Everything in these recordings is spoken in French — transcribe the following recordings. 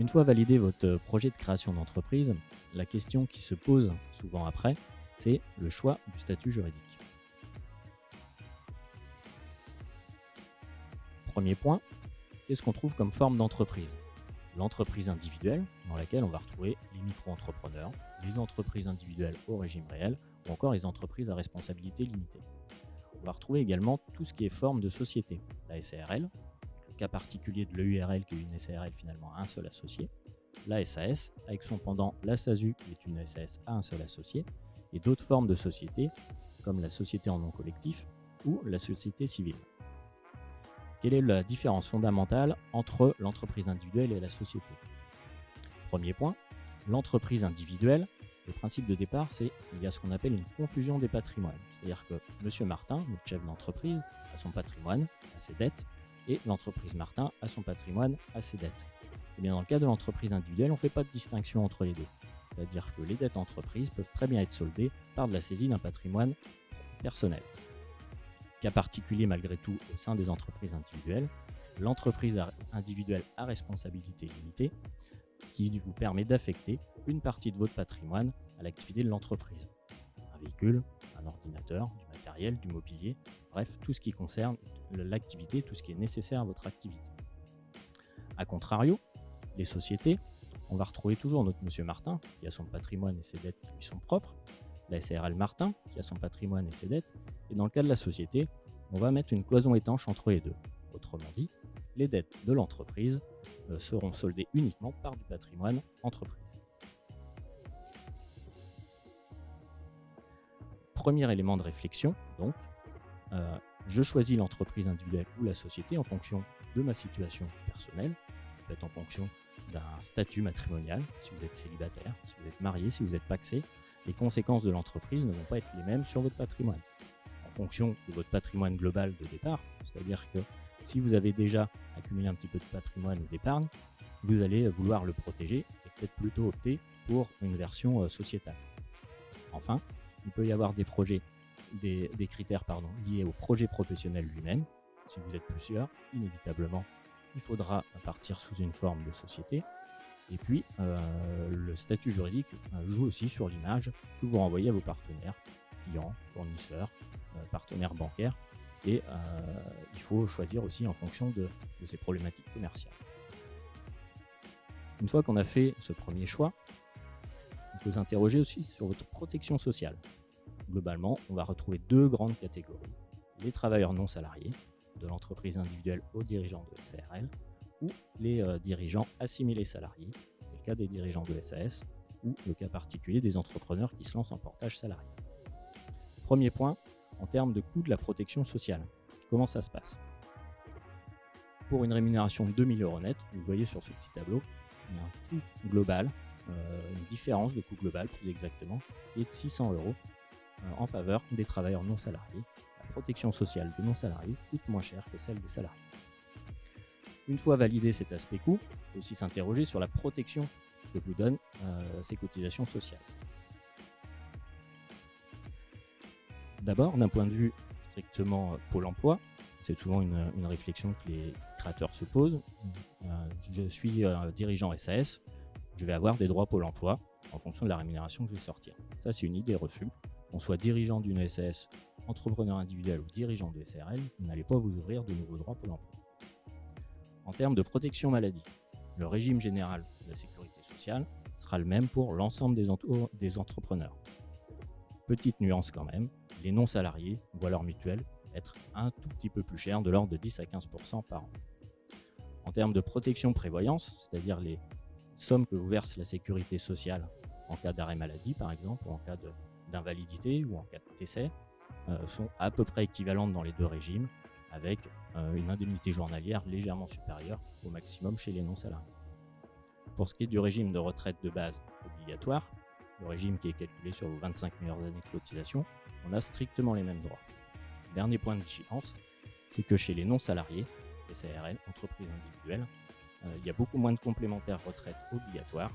Une fois validé votre projet de création d'entreprise, la question qui se pose souvent après, c'est le choix du statut juridique. Premier point, qu'est-ce qu'on trouve comme forme d'entreprise? L'entreprise individuelle, dans laquelle on va retrouver les micro-entrepreneurs, les entreprises individuelles au régime réel, ou encore les entreprises à responsabilité limitée. On va retrouver également tout ce qui est forme de société, la SARL, le cas particulier de l'EURL qui est une SARL finalement à un seul associé, la SAS, avec son pendant la SASU qui est une SAS à un seul associé, et d'autres formes de société, comme la société en nom collectif ou la société civile. Quelle est la différence fondamentale entre l'entreprise individuelle et la société? Premier point, l'entreprise individuelle, le principe de départ, c'est qu'il y a ce qu'on appelle une confusion des patrimoines. C'est-à-dire que M. Martin, notre chef d'entreprise, a son patrimoine, a ses dettes, et l'entreprise Martin a son patrimoine, a ses dettes. Et bien dans le cas de l'entreprise individuelle, on ne fait pas de distinction entre les deux. C'est-à-dire que les dettes entreprises peuvent très bien être soldées par de la saisie d'un patrimoine personnel. Cas particulier malgré tout au sein des entreprises individuelles, l'entreprise individuelle à responsabilité limitée qui vous permet d'affecter une partie de votre patrimoine à l'activité de l'entreprise. Un véhicule, un ordinateur, du matériel, du mobilier, bref, tout ce qui concerne l'activité, tout ce qui est nécessaire à votre activité. A contrario, les sociétés, on va retrouver toujours notre monsieur Martin qui a son patrimoine et ses dettes qui lui sont propres, la SARL Martin qui a son patrimoine et ses dettes, et dans le cas de la société, on va mettre une cloison étanche entre les deux. Autrement dit, les dettes de l'entreprise seront soldées uniquement par du patrimoine entreprise. Premier élément de réflexion, donc, je choisis l'entreprise individuelle ou la société en fonction de ma situation personnelle, peut-être en fonction d'un statut matrimonial, si vous êtes célibataire, si vous êtes marié, si vous êtes pacsé, les conséquences de l'entreprise ne vont pas être les mêmes sur votre patrimoine. En fonction de votre patrimoine global de départ, c'est-à-dire que si vous avez déjà accumulé un petit peu de patrimoine ou d'épargne, vous allez vouloir le protéger et peut-être plutôt opter pour une version sociétale. Enfin, il peut y avoir des critères liés au projet professionnel lui-même. Si vous êtes plusieurs, inévitablement, il faudra partir sous une forme de société. Et puis, le statut juridique joue aussi sur l'image que vous renvoyez à vos partenaires, clients, fournisseurs, partenaires bancaires. Et il faut choisir aussi en fonction de ces problématiques commerciales. Une fois qu'on a fait ce premier choix, il faut s'interroger aussi sur votre protection sociale. Globalement, on va retrouver deux grandes catégories. Les travailleurs non salariés, de l'entreprise individuelle aux dirigeants de SARL, ou les dirigeants assimilés salariés, c'est le cas des dirigeants de SAS, ou le cas particulier des entrepreneurs qui se lancent en portage salarié. Premier point, en termes de coût de la protection sociale. Comment ça se passe? Pour une rémunération de 2 000 € net, vous voyez sur ce petit tableau, il y a un coût global, une différence de coût global plus exactement, qui est de 600 € en faveur des travailleurs non salariés. La protection sociale des non salariés coûte moins cher que celle des salariés. Une fois validé cet aspect coût, il faut aussi s'interroger sur la protection que vous donnent ces cotisations sociales. D'abord, d'un point de vue strictement Pôle emploi, c'est souvent une réflexion que les créateurs se posent. Je suis dirigeant SAS, je vais avoir des droits Pôle emploi en fonction de la rémunération que je vais sortir. Ça, c'est une idée reçue. Qu'on soit dirigeant d'une SAS, entrepreneur individuel ou dirigeant de SARL, vous n'allez pas vous ouvrir de nouveaux droits Pôle emploi. En termes de protection maladie, le régime général de la sécurité sociale sera le même pour l'ensemble des entrepreneurs. Petite nuance quand même, les non-salariés voient leur mutuelle être un tout petit peu plus cher, de l'ordre de 10 à 15% par an. En termes de protection prévoyance, c'est-à-dire les sommes que vous verse la sécurité sociale en cas d'arrêt maladie par exemple, ou en cas d'invalidité ou en cas de décès, sont à peu près équivalentes dans les deux régimes, avec une indemnité journalière légèrement supérieure au maximum chez les non-salariés. Pour ce qui est du régime de retraite de base obligatoire, le régime qui est calculé sur vos 25 meilleures années de cotisation, on a strictement les mêmes droits. Dernier point de vigilance, c'est que chez les non-salariés, SARL, entreprises individuelles, il y a beaucoup moins de complémentaires retraite obligatoires,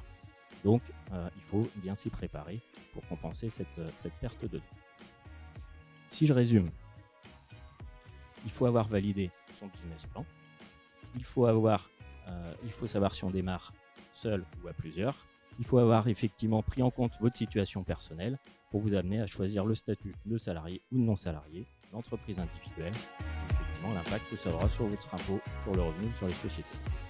donc il faut bien s'y préparer pour compenser cette perte de droits. Si je résume, il faut avoir validé son business plan, il faut savoir si on démarre seul ou à plusieurs. Il faut avoir effectivement pris en compte votre situation personnelle pour vous amener à choisir le statut de salarié ou de non-salarié, l'entreprise individuelle, et effectivement l'impact que ça aura sur votre impôt, sur le revenu, sur les sociétés.